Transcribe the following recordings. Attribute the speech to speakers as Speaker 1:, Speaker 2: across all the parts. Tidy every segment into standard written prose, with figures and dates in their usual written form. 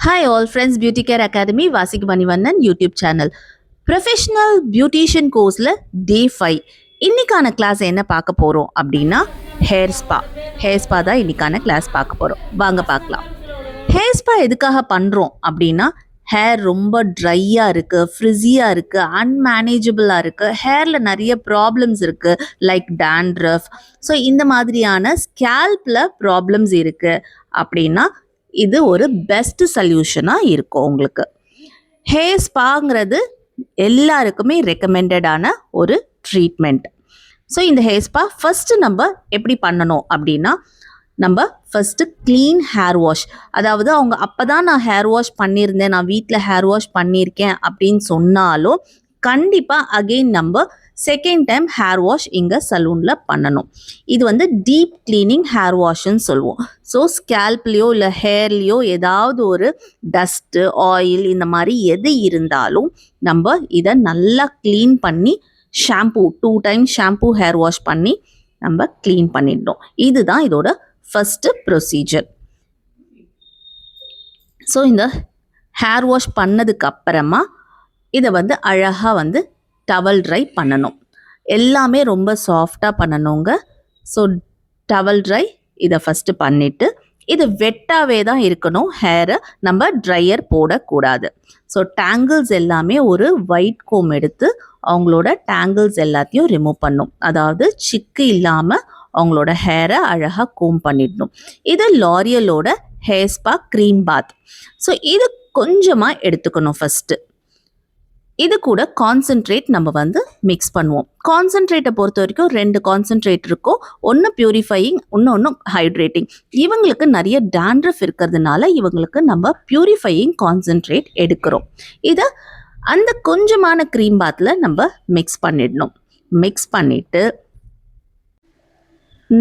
Speaker 1: Hi all friends, Beauty Care Academy, Vasik Manivannan YouTube channel. Professional beautician கோர்ஸில் டே 5 இன்றைக்கான class என்ன பார்க்க போகிறோம் அப்படின்னா ஹேர் ஸ்பா தான் இன்றைக்கான கிளாஸ் பார்க்க போகிறோம். வாங்க பார்க்கலாம். ஹேர் ஸ்பா எதுக்காக பண்ணுறோம் அப்படின்னா ஹேர் ரொம்ப ட்ரையாக இருக்குது, ஃப்ரிஸியாக இருக்குது, அன்மேனேஜபிளாக இருக்குது, ஹேரில் நிறைய ப்ராப்ளம்ஸ் இருக்குது லைக் டேண்ட்ரஃப். ஸோ இந்த மாதிரியான ஸ்கேல்பில் ப்ராப்ளம்ஸ் இருக்குது அப்படின்னா இது ஒரு பெஸ்ட் சொல்யூஷனாக இருக்கும் உங்களுக்கு. ஹேர் ஸ்பாங்கிறது எல்லாருக்குமே ரெக்கமெண்டடான ஒரு ட்ரீட்மெண்ட். ஸோ இந்த ஹேர் ஸ்பா ஃபஸ்ட்டு நம்ம எப்படி பண்ணணும் அப்படின்னா நம்ம ஃபஸ்ட்டு க்ளீன் ஹேர் வாஷ், அதாவது அவங்க அப்போ தான் நான் ஹேர் வாஷ் பண்ணியிருந்தேன், நான் வீட்டில் ஹேர் வாஷ் பண்ணியிருக்கேன் அப்படின்னு சொன்னாலும் கண்டிப்பாக அகெயின் நம்ம செகண்ட் டைம் ஹேர் வாஷ் இங்கே சலூனில் பண்ணணும். இது வந்து டீப் க்ளீனிங் ஹேர் வாஷ்ன்னு சொல்லுவோம். ஸோ ஸ்கேல்ப்லேயோ இல்லை ஹேர்லேயோ ஏதாவது ஒரு டஸ்ட்டு, ஆயில் இந்த மாதிரி எது இருந்தாலும் நம்ம இதை நல்லா க்ளீன் பண்ணி shampoo 2 times shampoo hair wash பண்ணி நம்ம க்ளீன் பண்ணிடணும். இதுதான் இதோட ஃபஸ்ட்டு ப்ரொசீஜர். ஸோ இந்த ஹேர் வாஷ் பண்ணதுக்கு அப்புறமா இதை வந்து அழகாக டவல் ட்ரை பண்ணணும். எல்லாமே ரொம்ப சாஃப்டாக பண்ணணுங்க. ஸோ டவல் ட்ரை இதை ஃபஸ்ட்டு பண்ணிவிட்டு இது வெட்டாகவே தான் இருக்கணும், ஹேரை நம்ம ட்ரையர் போடக்கூடாது. ஸோ டேங்கிள்ஸ் எல்லாமே ஒரு ஒயிட் கோம் எடுத்து அவங்களோட டேங்கிள்ஸ் எல்லாத்தையும் ரிமூவ் பண்ணும். அதாவது சிக்கு இல்லாமல் அவங்களோட ஹேரை அழகாக கோம் பண்ணிடணும். இது லாரியலோட ஹேர் ஸ்பா க்ரீம் பாத். ஸோ இது கொஞ்சமாக எடுத்துக்கணும் ஃபஸ்ட்டு. இது கூட கான்சன்ட்ரேட் நம்ம மிக்ஸ் பண்ணுவோம். கான்சன்ட்ரேட்டை பொறுத்த வரைக்கும் 2 கான்சன்ட்ரேட் இருக்கும். ஒன்று பியூரிஃபையிங், இன்னொன்று ஹைட்ரேட்டிங். இவங்களுக்கு நிறைய டேண்ட்ரஃப் இருக்கிறதுனால இவங்களுக்கு நம்ம பியூரிஃபையிங் கான்சன்ட்ரேட் எடுக்கிறோம். இதை அந்த கொஞ்சமான க்ரீம் பாத்தில் நம்ம மிக்ஸ் பண்ணிடணும். மிக்ஸ் பண்ணிவிட்டு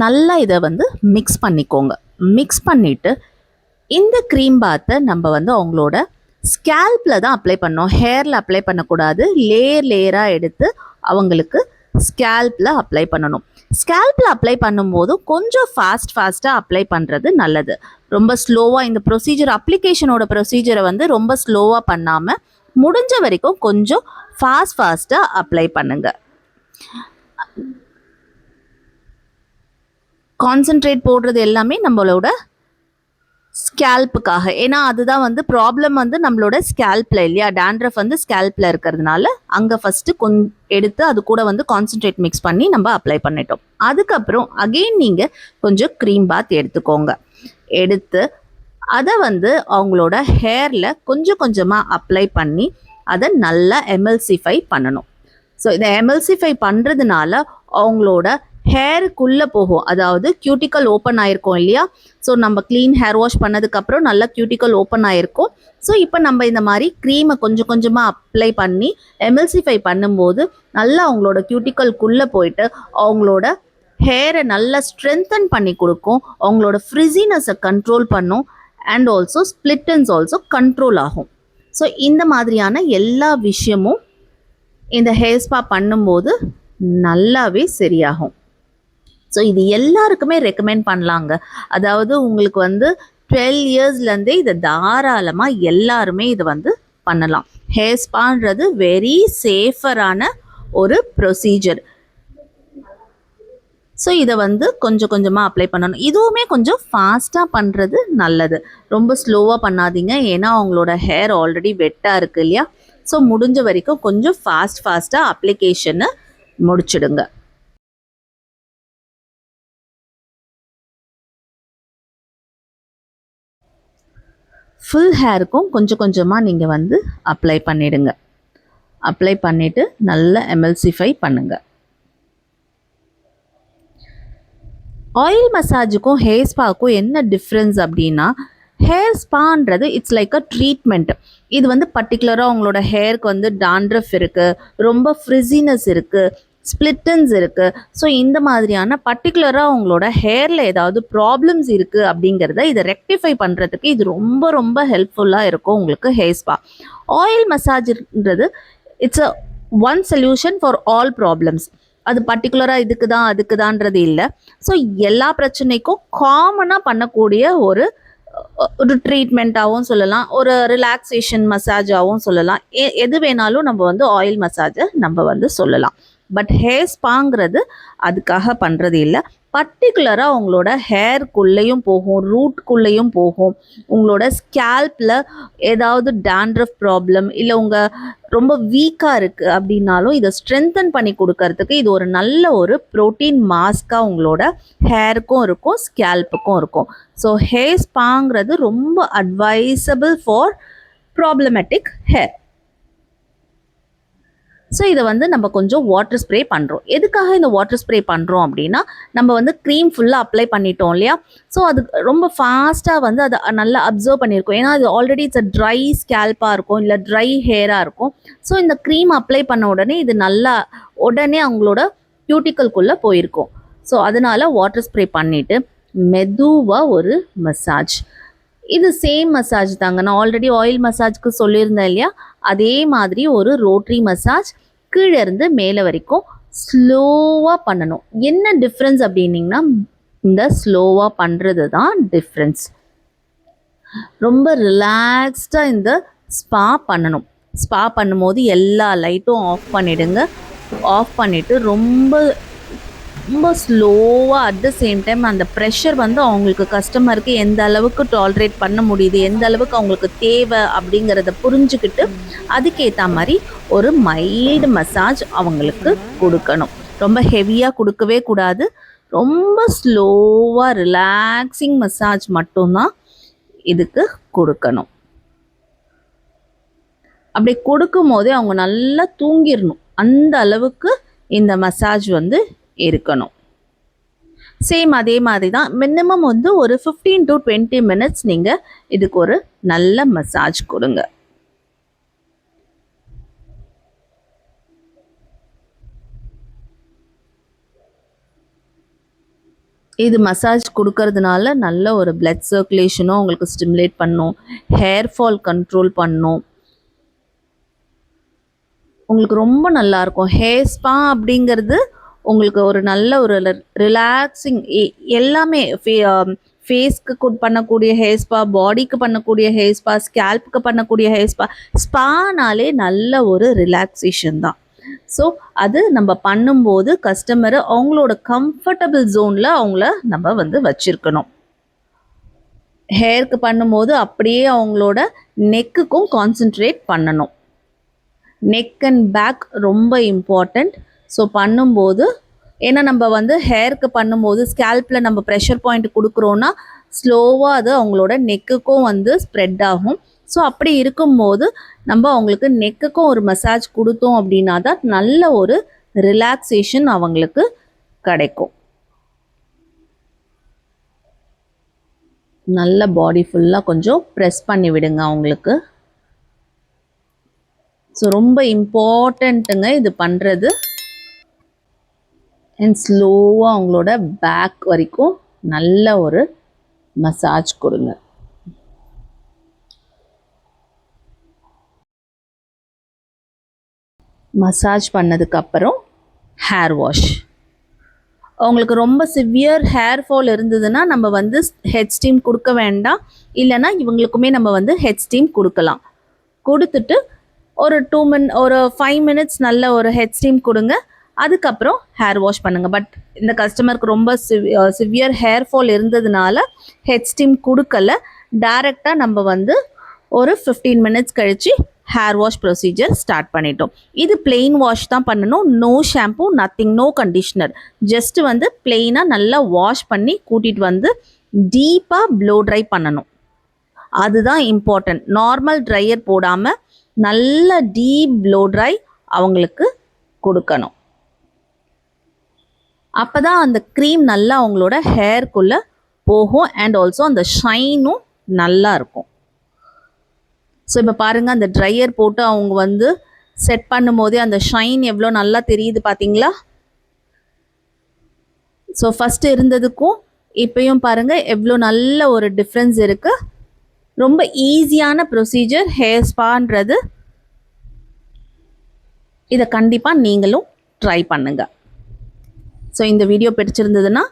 Speaker 1: நல்லா இதை மிக்ஸ் பண்ணிக்கோங்க. மிக்ஸ் பண்ணிவிட்டு இந்த க்ரீம் பாத்தை நம்ம அவங்களோட ஸ்கேல்பில் தான் அப்ளை பண்ணோம், ஹேரில் அப்ளை பண்ணக்கூடாது. லேயராக எடுத்து அவங்களுக்கு ஸ்கேல்பில் அப்ளை பண்ணணும். ஸ்கேல்பில் அப்ளை பண்ணும்போது கொஞ்சம் ஃபாஸ்ட்டாக அப்ளை பண்ணுறது நல்லது. ரொம்ப ஸ்லோவாக இந்த ப்ரொசீஜர், அப்ளிகேஷனோட ப்ரொசீஜரை ரொம்ப ஸ்லோவாக பண்ணாமல் முடிஞ்ச வரைக்கும் கொஞ்சம் ஃபாஸ்ட்டாக அப்ளை பண்ணுங்கள். கான்சன்ட்ரேட் போடுறது எல்லாமே நம்மளோட ஸ்கேல்ப்புக்காக. ஏன்னா அதுதான் ப்ராப்ளம் நம்மளோட ஸ்கேல்பில் இல்லையா, டேண்ட்ரஃப் ஸ்கேல்பில் இருக்கிறதுனால அங்கே ஃபஸ்ட்டு எடுத்து அது கூட கான்சன்ட்ரேட் மிக்ஸ் பண்ணி நம்ம அப்ளை பண்ணிட்டோம். அதுக்கப்புறம் அகெயின் நீங்கள் கொஞ்சம் க்ரீம் பாத் எடுத்துக்கோங்க. எடுத்து அதை அவங்களோட ஹேரில் கொஞ்சமாக அப்ளை பண்ணி அதை நல்லா எமல்சிஃபை பண்ணணும். ஸோ இதை எமல்சிஃபை பண்ணுறதுனால அவங்களோட ஹேருக்குள்ளே போகும். அதாவது கியூட்டிக்கல் ஓப்பன் ஆகிருக்கும் இல்லையா. ஸோ நம்ம க்ளீன் ஹேர் வாஷ் பண்ணதுக்கப்புறம் நல்லா கியூட்டிக்கல் ஓப்பன் ஆகிருக்கும். ஸோ இப்போ நம்ம இந்த மாதிரி க்ரீமை கொஞ்சமாக அப்ளை பண்ணி எமல்சிஃபை பண்ணும்போது நல்லா அவங்களோட கியூட்டிக்கல்குள்ளே போயிட்டு அவங்களோட ஹேரை நல்லா ஸ்ட்ரென்தன் பண்ணி கொடுக்கும். அவங்களோட ஃப்ரிஸினஸை கண்ட்ரோல் பண்ணும். And also split ends also control ஆகும். ஸோ இந்த மாதிரியான எல்லா விஷயமும் இந்த ஹேர் ஸ்பா பண்ணும்போது நல்லாவே சரியாகும். ஸோ இது எல்லாருக்குமே ரெக்கமெண்ட் பண்ணலாங்க. அதாவது உங்களுக்கு 12 இயர்ஸ்லேருந்தே இதை தாராளமாக எல்லாருமே இதை பண்ணலாம். ஹேர் ஸ்பான்றது வெரி சேஃபரான ஒரு ப்ரொசீஜர். ஸோ இதை கொஞ்சமாக அப்ளை பண்ணணும். இதுவுமே கொஞ்சம் ஃபாஸ்ட்டாக பண்ணுறது நல்லது, ரொம்ப ஸ்லோவாக பண்ணாதீங்க. ஏன்னா அவங்களோட ஹேர் ஆல்ரெடி வெட்டாக இருக்குது இல்லையா. ஸோ முடிஞ்ச வரைக்கும் கொஞ்சம் ஃபாஸ்ட்டாக அப்ளிகேஷனை முடிச்சிடுங்க. ஃபுல் ஹேருக்கும் கொஞ்சமாக நீங்கள் அப்ளை பண்ணிவிடுங்க. அப்ளை பண்ணிவிட்டு நல்லா எமல்சிஃபை பண்ணுங்கள். ஆயில் மசாஜுக்கும் ஹேர் ஸ்பாவுக்கும் என்ன டிஃப்ரென்ஸ் அப்படின்னா, ஹேர் ஸ்பான்றது இட்ஸ் லைக் அ ட்ரீட்மெண்ட். இது பர்டிகுலராக அவங்களோட ஹேருக்கு டாண்ட்ரஃப் இருக்குது, ரொம்ப ஃப்ரிஸினஸ் இருக்குது, ஸ்ப்ளிட்டன்ஸ் இருக்குது. ஸோ இந்த மாதிரியான பர்டிகுலராக அவங்களோட ஹேரில் ஏதாவது ப்ராப்ளம்ஸ் இருக்குது அப்படிங்கிறத இதை ரெக்டிஃபை பண்ணுறதுக்கு இது ரொம்ப ஹெல்ப்ஃபுல்லாக இருக்கும் உங்களுக்கு ஹேர் ஸ்பா. ஆயில் மசாஜ்ன்றது it's a one solution for all problems. அது பர்டிகுலராக அதுக்கு தான்ன்றது இல்லை. ஸோ எல்லா பிரச்சனைக்கும் காமனாக பண்ணக்கூடிய ஒரு ஒரு ட்ரீட்மெண்ட்டாகவும் சொல்லலாம், ஒரு ரிலாக்ஸேஷன் மசாஜாகவும் சொல்லலாம். எது வேணாலும் நம்ம வந்து ஆயில் மசாஜை நம்ம வந்து சொல்லலாம். பட் ஹேர் ஸ்பாங்கிறது அதுக்காக பண்ணுறது இல்லை. பர்டிகுலராக உங்களோட ஹேர்க்குள்ளேயும் போகும், ரூட்குள்ளேயும் போகும். உங்களோட ஸ்கேல்பில் ஏதாவது டேண்ட்ரஃப் ப்ராப்ளம் இல்லை உங்கள் ரொம்ப வீக்காக இருக்குது அப்படின்னாலும் இதை ஸ்ட்ரென்தன் பண்ணி கொடுக்கறதுக்கு இது ஒரு நல்ல ஒரு ப்ரோட்டீன் மாஸ்காக உங்களோட ஹேருக்கும் இருக்கும், ஸ்கேல்ப்புக்கும் இருக்கும். ஸோ ஹேர் ஸ்பாங்கிறது ரொம்ப advisable for problematic hair. So இதை வந்து நம்ம கொஞ்சம் வாட்டர் ஸ்ப்ரே பண்ணுறோம். எதுக்காக இந்த வாட்டர் ஸ்ப்ரே பண்ணுறோம் அப்படின்னா, நம்ம வந்து க்ரீம் ஃபுல்லாக அப்ளை பண்ணிட்டோம் இல்லையா? ஸோ அது ரொம்ப ஃபாஸ்ட்டாக வந்து அதை நல்லா அப்சர்வ் பண்ணியிருக்கோம். ஏன்னா அது ஆல்ரெடி இட்ஸ் ட்ரை ஸ்கேல்பாக இருக்கும், இல்லை ட்ரை ஹேராக இருக்கும். ஸோ இந்த க்ரீம் அப்ளை பண்ண உடனே இது நல்லா உடனே அவங்களோட கியூட்டிக்கல்குள்ளே போயிருக்கும். ஸோ அதனால் வாட்டர் ஸ்ப்ரே பண்ணிவிட்டு மெதுவாக ஒரு மசாஜ். இது சேம் மசாஜ் தாங்க. நான் ஆல்ரெடி ஆயில் மசாஜ்க்கு சொல்லியிருந்தேன் இல்லையா? அதே மாதிரி ஒரு ரோட்ரி மசாஜ் கீழே இருந்து மேலே வரைக்கும் ஸ்லோவாக பண்ணணும். என்ன டிஃப்ரென்ஸ் அப்படின்னிங்கன்னா, இந்த ஸ்லோவாக பண்ணுறது தான் டிஃப்ரென்ஸ். ரொம்ப ரிலாக்ஸ்டாக இந்த ஸ்பா பண்ணணும். ஸ்பா பண்ணும்போது எல்லா லைட்டும் ஆஃப் பண்ணிவிடுங்க. ஆஃப் பண்ணிவிட்டு ரொம்ப ரொம்ப ஸ்லோவாக அட் த சேம் டைம் அந்த ப்ரெஷர் வந்து அவங்களுக்கு கஸ்டமருக்கு எந்த அளவுக்கு டாலரேட் பண்ண முடியுது, எந்த அளவுக்கு அவங்களுக்கு தேவை அப்படிங்கிறத புரிஞ்சுக்கிட்டு அதுக்கேற்ற மாதிரி ஒரு மைல்டு மசாஜ் அவங்களுக்கு கொடுக்கணும். ரொம்ப ஹெவியாக கொடுக்கவே கூடாது. ரொம்ப ஸ்லோவாக ரிலாக்ஸிங் மசாஜ் மட்டும்தான் இதுக்கு கொடுக்கணும். அப்படி கொடுக்கும் போதே அவங்க நல்லா தூங்கிடணும். அந்த அளவுக்கு இந்த மசாஜ் வந்து இருக்கணும். சேம் அதே மாதிரி தான் மினிமம் வந்து ஒரு 15 to 20 மினிட்ஸ் நீங்கள் இதுக்கு ஒரு நல்ல மசாஜ் கொடுங்க. இது மசாஜ் கொடுக்கறதுனால நல்ல ஒரு பிளட் சர்க்குலேஷனும் உங்களுக்கு ஸ்டிமுலேட் பண்ணும், ஹேர் ஃபால் கண்ட்ரோல் பண்ணும், உங்களுக்கு ரொம்ப நல்லாயிருக்கும். ஹேர் ஸ்பா அப்படிங்கிறது உங்களுக்கு ஒரு நல்ல ஒரு ரிலாக்ஸிங் எல்லாமே ஃபேஸ்க்கு பண்ணக்கூடிய ஹேர் ஸ்பா, பாடிக்கு பண்ணக்கூடிய ஹேர் ஸ்பா, ஸ்கேல்ப்புக்கு பண்ணக்கூடிய ஹேர் ஸ்பா. ஸ்பானாலே நல்ல ஒரு ரிலாக்ஸேஷன் தான். ஸோ அது நம்ம பண்ணும்போது கஸ்டமரை அவங்களோட கம்ஃபர்டபுள் ஜோனில் அவங்கள நம்ம வந்து வச்சுருக்கணும். ஹேருக்கு பண்ணும்போது அப்படியே அவங்களோட நெக்குக்கும் கான்சென்ட்ரேட் பண்ணணும். நெக் அண்ட் பேக் ரொம்ப இம்பார்ட்டண்ட். ஸோ பண்ணும்போது ஏன்னா நம்ம வந்து ஹேருக்கு பண்ணும்போது ஸ்கேல்பில் நம்ம ப்ரெஷர் பாயிண்ட் கொடுக்குறோன்னா ஸ்லோவாக அது அவங்களோட நெக்குக்கும் வந்து ஸ்ப்ரெட் ஆகும். ஸோ அப்படி இருக்கும்போது நம்ம அவங்களுக்கு நெக்குக்கும் ஒரு மசாஜ் கொடுத்தோம் அப்படின்னா தான் நல்ல ஒரு ரிலாக்ஸேஷன் அவங்களுக்கு கிடைக்கும். நல்ல பாடி ஃபுல்லாக கொஞ்சம் ப்ரெஸ் பண்ணி விடுங்க அவங்களுக்கு. ஸோ ரொம்ப இம்பார்ட்டண்ட்டுங்க இது பண்ணுறது. அண்ட் ஸ்லோவாக அவங்களோட பேக் வரைக்கும் நல்ல ஒரு மசாஜ் கொடுங்க. மசாஜ் பண்ணதுக்கப்புறம் ஹேர் வாஷ். அவங்களுக்கு ரொம்ப சிவியர் ஹேர் ஃபால் இருந்ததுன்னா நம்ம வந்து ஹெட் ஸ்டீம் கொடுக்க வேண்டாம். இல்லைன்னா இவங்களுக்குமே நம்ம வந்து ஹெட் ஸ்டீம் கொடுக்கலாம். கொடுத்துட்டு ஒரு 5 மினிட்ஸ் நல்ல ஒரு ஹெட் ஸ்டீம் கொடுங்க. அதுக்கப்புறம் ஹேர் வாஷ் பண்ணுங்கள். பட் இந்த கஸ்டமருக்கு ரொம்ப சிவியர் ஹேர் ஃபால் இருந்ததுனால ஹெட் ஸ்டீம் கொடுக்கல. டைரெக்டாக நம்ம வந்து ஒரு 15 மினிட்ஸ் கழித்து ஹேர் வாஷ் ப்ரொசீஜர் ஸ்டார்ட் பண்ணிட்டோம். இது பிளெயின் வாஷ் தான் பண்ணணும். No shampoo, nothing, no conditioner. Just வந்து பிளெயினாக நல்லா வாஷ் பண்ணி கூட்டிகிட்டு வந்து டீப்பாக ப்ளோ ட்ரை பண்ணணும். அதுதான் இம்பார்ட்டன்ட். நார்மல் ட்ரையர் போடாமல் நல்ல டீப் ப்ளோ ட்ரை அவங்களுக்கு கொடுக்கணும். அப்போ தான் அந்த க்ரீம் நல்லா அவங்களோட ஹேர்க்குள்ளே போகும். அண்ட் ஆல்சோ அந்த ஷைனும் நல்லா இருக்கும். ஸோ இப்போ பாருங்கள், அந்த ட்ரையர் போட்டு அவங்க வந்து செட் பண்ணும் போதே அந்த ஷைன் எவ்வளோ நல்லா தெரியுது பார்த்தீங்களா? ஸோ ஃபஸ்ட்டு இருந்ததுக்கும் இப்போயும் பாருங்கள் எவ்வளோ நல்ல ஒரு டிஃப்ரென்ஸ் இருக்குது. ரொம்ப ஈஸியான ப்ரொசீஜர் ஹேர் ஸ்பான்றது. இதை கண்டிப்பாக நீங்களும் ட்ரை பண்ணுங்கள். ஸோ இந்த வீடியோ பிடிச்சிருந்ததுன்னா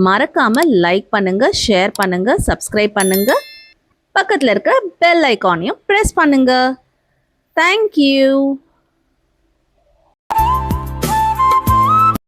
Speaker 1: மறக்காமல் லைக் பண்ணுங்கள், ஷேர் பண்ணுங்கள், சப்ஸ்கிரைப் பண்ணுங்கள். பக்கத்தில் இருக்க பெல் ஐக்கானையும் ப்ரெஸ் பண்ணுங்க. தேங்க்யூ.